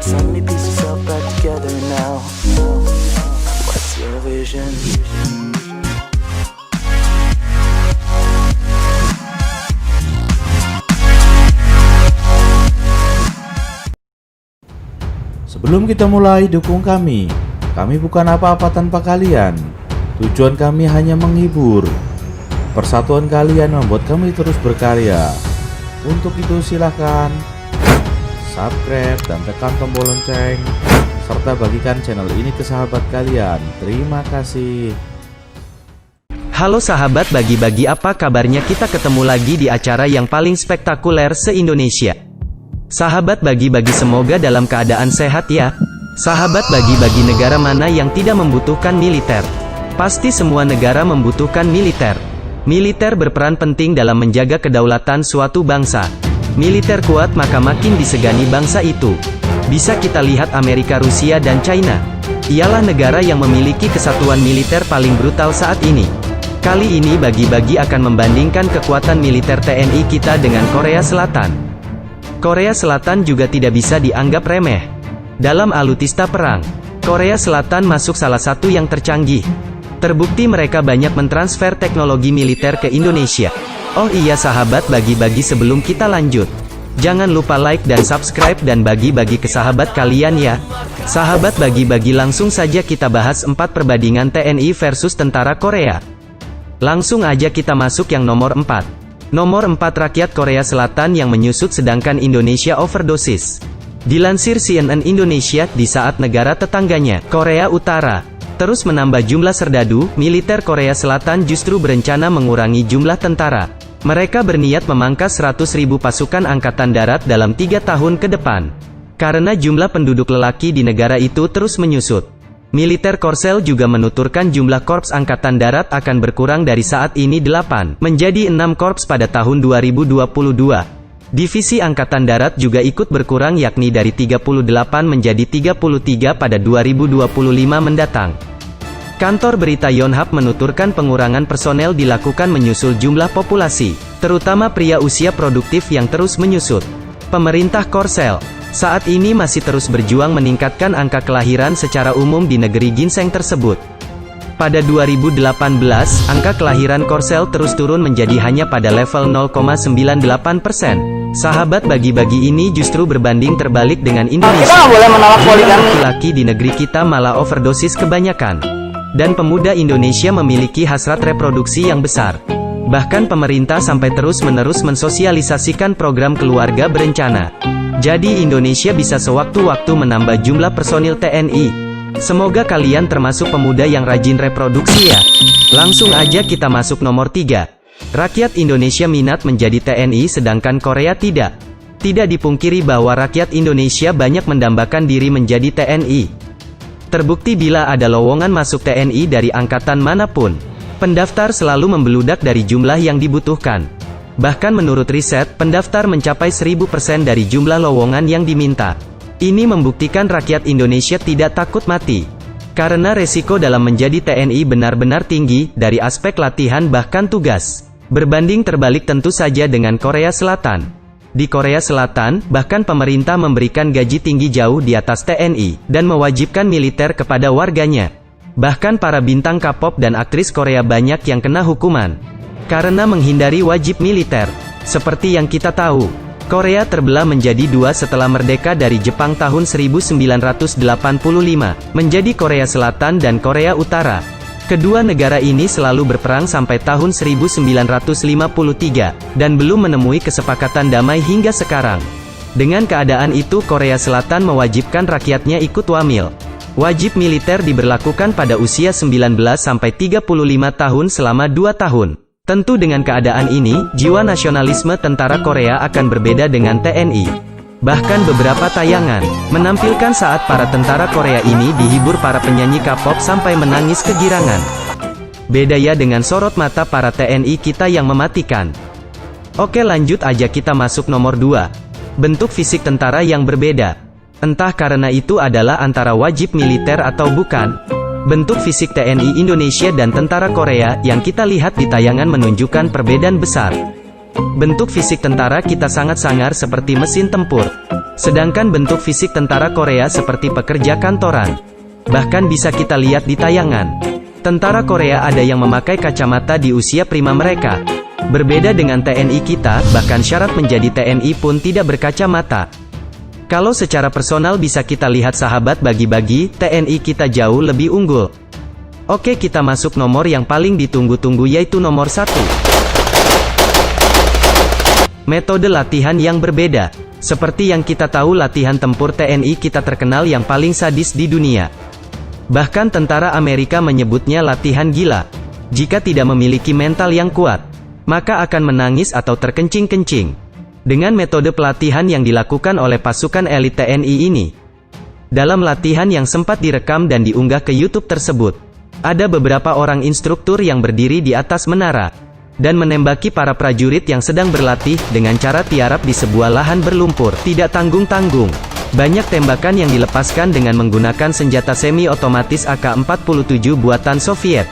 Let me piece yourself back together now. What's your vision? Sebelum kita mulai, dukung kami. Kami bukan apa-apa tanpa kalian. Tujuan kami hanya menghibur. Persatuan kalian membuat kami terus berkarya. Untuk itu silakan subscribe dan tekan tombol lonceng, serta bagikan channel ini ke sahabat kalian. Terima kasih. Halo sahabat bagi-bagi, apa kabarnya? Kita ketemu lagi di acara yang paling spektakuler se-Indonesia. Sahabat bagi-bagi, semoga dalam keadaan sehat ya. Sahabat bagi-bagi, negara mana yang tidak membutuhkan militer? Pasti semua negara membutuhkan militer. Militer berperan penting dalam menjaga kedaulatan suatu bangsa. Militer kuat maka makin disegani bangsa itu. Bisa kita lihat Amerika, Rusia, dan China. Ialah negara yang memiliki kesatuan militer paling brutal saat ini. Kali ini bagi-bagi akan membandingkan kekuatan militer TNI kita dengan Korea Selatan. Korea Selatan juga tidak bisa dianggap remeh. Dalam alutsista perang, Korea Selatan masuk salah satu yang tercanggih. Terbukti mereka banyak mentransfer teknologi militer ke Indonesia. Oh iya sahabat bagi-bagi, sebelum kita lanjut, jangan lupa like dan subscribe dan bagi-bagi ke sahabat kalian ya. Sahabat bagi-bagi, langsung saja kita bahas 4 perbandingan TNI versus tentara Korea. Langsung aja kita masuk yang nomor 4. Nomor 4, rakyat Korea Selatan yang menyusut sedangkan Indonesia overdosis. Dilansir CNN Indonesia, di saat negara tetangganya, Korea Utara, terus menambah jumlah serdadu, militer Korea Selatan justru berencana mengurangi jumlah tentara. Mereka berniat memangkas 100.000 pasukan angkatan darat dalam 3 tahun ke depan. Karena jumlah penduduk lelaki di negara itu terus menyusut. Militer Korsel juga menuturkan jumlah korps angkatan darat akan berkurang dari saat ini 8 menjadi 6 korps pada tahun 2022. Divisi angkatan darat juga ikut berkurang, yakni dari 38 menjadi 33 pada 2025 mendatang. Kantor berita Yonhap menuturkan pengurangan personel dilakukan menyusul jumlah populasi, terutama pria usia produktif yang terus menyusut. Pemerintah Korsel saat ini masih terus berjuang meningkatkan angka kelahiran secara umum di negeri ginseng tersebut. Pada 2018, angka kelahiran Korsel terus turun menjadi hanya pada level 0,98%. Sahabat bagi-bagi, ini justru berbanding terbalik dengan Indonesia. Kita nggak boleh menolak poligami. Laki-laki di negeri kita malah overdosis kebanyakan. Dan pemuda Indonesia memiliki hasrat reproduksi yang besar. Bahkan pemerintah sampai terus-menerus mensosialisasikan program keluarga berencana. Jadi Indonesia bisa sewaktu-waktu menambah jumlah personil TNI. Semoga kalian termasuk pemuda yang rajin reproduksi ya. Langsung aja kita masuk nomor 3. Rakyat Indonesia minat menjadi TNI sedangkan Korea tidak. Tidak dipungkiri bahwa rakyat Indonesia banyak mendambakan diri menjadi TNI. Terbukti bila ada lowongan masuk TNI dari angkatan manapun, pendaftar selalu membeludak dari jumlah yang dibutuhkan. Bahkan menurut riset, pendaftar mencapai 1000% dari jumlah lowongan yang diminta. Ini membuktikan rakyat Indonesia tidak takut mati. Karena resiko dalam menjadi TNI benar-benar tinggi, dari aspek latihan bahkan tugas. Berbanding terbalik tentu saja dengan Korea Selatan. Di Korea Selatan, bahkan pemerintah memberikan gaji tinggi jauh di atas TNI, dan mewajibkan militer kepada warganya. Bahkan para bintang K-pop dan aktris Korea banyak yang kena hukuman karena menghindari wajib militer. Seperti yang kita tahu, Korea terbelah menjadi 2 setelah merdeka dari Jepang tahun 1985, menjadi Korea Selatan dan Korea Utara. Kedua negara ini selalu berperang sampai tahun 1953, dan belum menemui kesepakatan damai hingga sekarang. Dengan keadaan itu, Korea Selatan mewajibkan rakyatnya ikut wamil. Wajib militer diberlakukan pada usia 19-35 tahun selama 2 tahun. Tentu dengan keadaan ini, jiwa nasionalisme tentara Korea akan berbeda dengan TNI. Bahkan beberapa tayangan menampilkan saat para tentara Korea ini dihibur para penyanyi K-pop sampai menangis kegirangan. Beda ya dengan sorot mata para TNI kita yang mematikan. Oke, lanjut aja kita masuk nomor 2. Bentuk fisik tentara yang berbeda. Entah karena itu adalah antara wajib militer atau bukan. Bentuk fisik TNI Indonesia dan tentara Korea yang kita lihat di tayangan menunjukkan perbedaan besar. Bentuk fisik tentara kita sangat sangar seperti mesin tempur. Sedangkan bentuk fisik tentara Korea seperti pekerja kantoran. Bahkan bisa kita lihat di tayangan. Tentara Korea ada yang memakai kacamata di usia prima mereka. Berbeda dengan TNI kita, bahkan syarat menjadi TNI pun tidak berkacamata. Kalau secara personal bisa kita lihat sahabat bagi-bagi, TNI kita jauh lebih unggul. Oke, kita masuk nomor yang paling ditunggu-tunggu yaitu nomor 1. Metode latihan yang berbeda. Seperti yang kita tahu, latihan tempur TNI kita terkenal yang paling sadis di dunia. Bahkan tentara Amerika menyebutnya latihan gila. Jika tidak memiliki mental yang kuat, maka akan menangis atau terkencing-kencing. Dengan metode pelatihan yang dilakukan oleh pasukan elit TNI ini, dalam latihan yang sempat direkam dan diunggah ke YouTube tersebut, ada beberapa orang instruktur yang berdiri di atas menara dan menembaki para prajurit yang sedang berlatih dengan cara tiarap di sebuah lahan berlumpur. Tidak tanggung-tanggung, banyak tembakan yang dilepaskan dengan menggunakan senjata semi-otomatis AK-47 buatan Soviet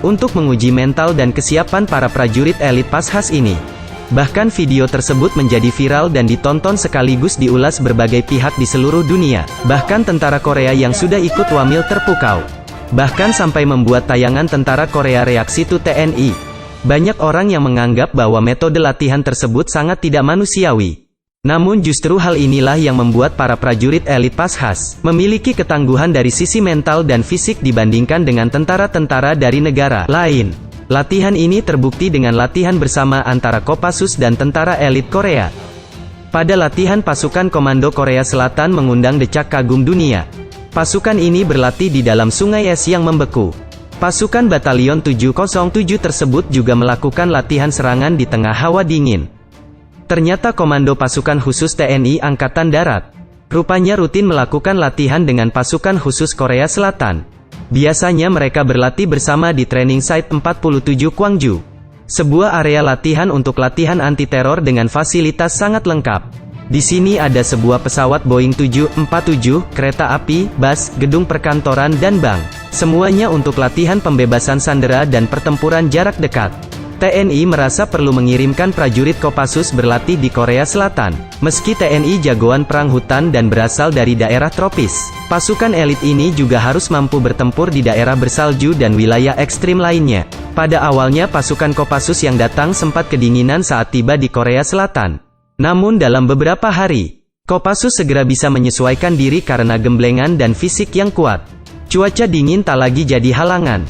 untuk menguji mental dan kesiapan para prajurit elit Pashas ini. Bahkan video tersebut menjadi viral dan ditonton sekaligus diulas berbagai pihak di seluruh dunia. Bahkan tentara Korea yang sudah ikut wamil terpukau. Bahkan sampai membuat tayangan tentara Korea reaksi to TNI. Banyak orang yang menganggap bahwa metode latihan tersebut sangat tidak manusiawi. Namun justru hal inilah yang membuat para prajurit elit Pashas memiliki ketangguhan dari sisi mental dan fisik dibandingkan dengan tentara-tentara dari negara lain. Latihan ini terbukti dengan latihan bersama antara Kopassus dan tentara elit Korea. Pada latihan, pasukan komando Korea Selatan mengundang decak kagum dunia. Pasukan ini berlatih di dalam sungai es yang membeku. Pasukan Batalion 707 tersebut juga melakukan latihan serangan di tengah hawa dingin. Ternyata komando pasukan khusus TNI Angkatan Darat rupanya rutin melakukan latihan dengan pasukan khusus Korea Selatan. Biasanya mereka berlatih bersama di Training Site 47 Gwangju, sebuah area latihan untuk latihan anti-teror dengan fasilitas sangat lengkap. Di sini ada sebuah pesawat Boeing 747, kereta api, bus, gedung perkantoran dan bank. Semuanya untuk latihan pembebasan sandera dan pertempuran jarak dekat. TNI merasa perlu mengirimkan prajurit Kopassus berlatih di Korea Selatan. Meski TNI jagoan perang hutan dan berasal dari daerah tropis, pasukan elit ini juga harus mampu bertempur di daerah bersalju dan wilayah ekstrim lainnya. Pada awalnya pasukan Kopassus yang datang sempat kedinginan saat tiba di Korea Selatan. Namun dalam beberapa hari, Kopassus segera bisa menyesuaikan diri karena gemblengan dan fisik yang kuat. Cuaca dingin tak lagi jadi halangan.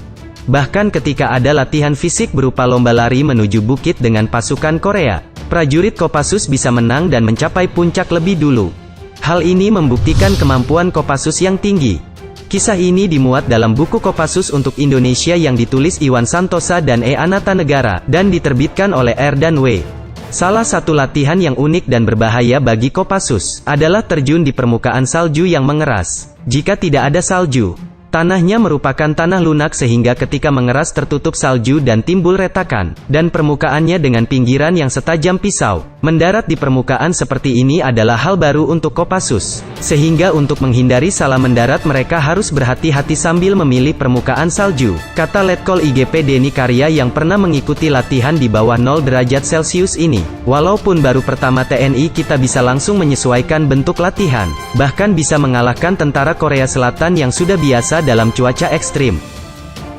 Bahkan ketika ada latihan fisik berupa lomba lari menuju bukit dengan pasukan Korea, prajurit Kopassus bisa menang dan mencapai puncak lebih dulu. Hal ini membuktikan kemampuan Kopassus yang tinggi. Kisah ini dimuat dalam buku Kopassus untuk Indonesia yang ditulis Iwan Santosa dan E. Anatanegara, dan diterbitkan oleh R. dan W. Salah satu latihan yang unik dan berbahaya bagi Kopassus adalah terjun di permukaan salju yang mengeras. Jika tidak ada salju, tanahnya merupakan tanah lunak sehingga ketika mengeras tertutup salju dan timbul retakan, dan permukaannya dengan pinggiran yang setajam pisau. Mendarat di permukaan seperti ini adalah hal baru untuk Kopassus, sehingga untuk menghindari salah mendarat mereka harus berhati-hati sambil memilih permukaan salju, kata Letkol IGP Denny Karya yang pernah mengikuti latihan di bawah 0 derajat Celcius ini. Walaupun baru pertama TNI kita bisa langsung menyesuaikan bentuk latihan, bahkan bisa mengalahkan tentara Korea Selatan yang sudah biasa dalam cuaca ekstrim.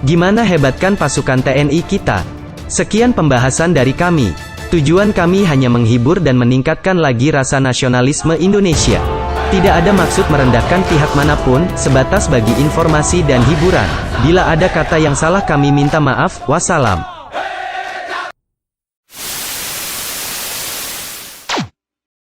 Gimana hebatkan pasukan TNI kita? Sekian pembahasan dari kami. Tujuan kami hanya menghibur dan meningkatkan lagi rasa nasionalisme Indonesia. Tidak ada maksud merendahkan pihak manapun, sebatas bagi informasi dan hiburan. Bila ada kata yang salah kami minta maaf. Wassalam.